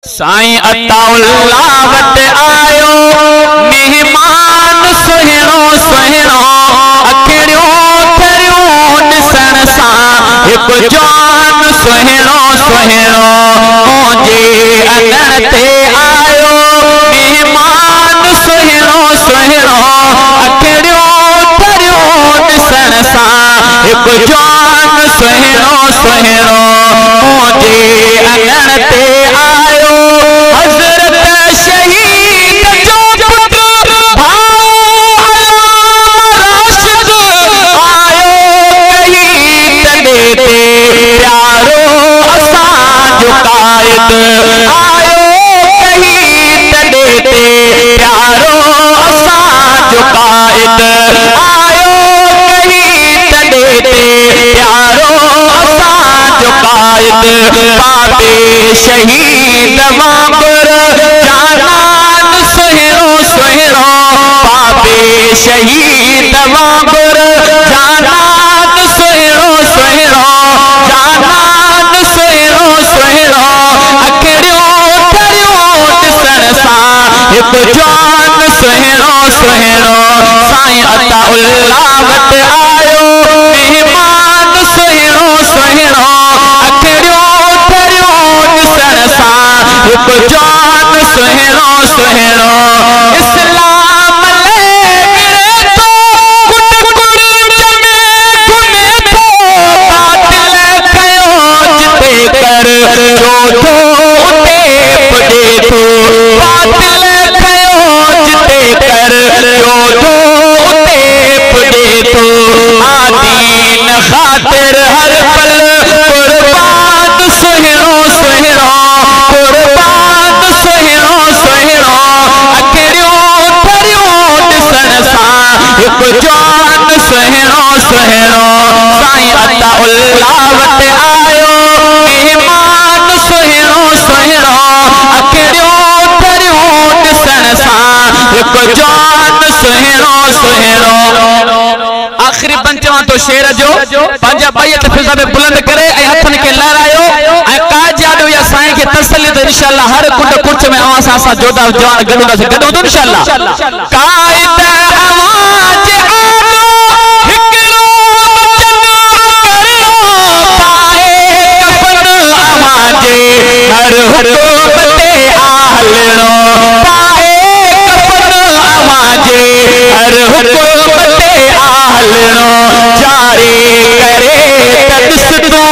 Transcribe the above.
साईं अताउल्लाह वट आयो मेहमान सुहिणो सुहिणो अखिड़ियों थरियूं ॾिसण सां हिकु जवान सुहिणो सुहिणो मुंहिंजे अङण ते आयो मेहमान सुहिणो सुहिणो अखिड़ियों थरियूं ॾिसण सां हिकु जवान सुहिणो सुहिणो मुंहिंजे अङण ते शहीद वांगुर जानान सुहिणो सुहिणो पापे शहीद वांगुर जानान सुहिणो सुहिणो जानान सुहिणो सुहिणो अखिड़ियों थरियूं ॾिसण सां हिकु जवान सुहिणो सुहिणो साईं अताउल्लाह वट आयो मेहमान सुहिणो सुहिणो हिकु जवान सुहिणो सुहिणो इस्लाम ले गिरे थो कुट कुट जमे घुमे थो बातिल कयो जिते कर चोथो उते पुॼे थो बातिल कयो जिते कर चोथो उते पुॼे थो आदीन ख़ातिर हर पल कुर्बान सुहिणो सुहिणो हिकु जवान सुहिणो सुहिणो साईं अताउल्लाह वट आयो मेहमान सुहिणो सुहिणो अखिड़ियों थरियूं ॾिसण सां हिकु जवान सुहिणो सुहिणो आख़िरी पंचवां तो शेर जो पंहिंजा बैत फिज़ा में बुलंद करे ऐं हथनि खे लहरायो ऐं काज यादो या साईं खे तसल्ली त इंशाअल्लाह हर कुंड कुर्च में असां सां जोधा जवान गॾु हूंदासीं गॾु हूंदो इंशाअल्लाह काइद हर हुकूम ते आहलणो पाए कफन आवाजे हर हुकूम ते आहलणो जारी करे तदस्तूर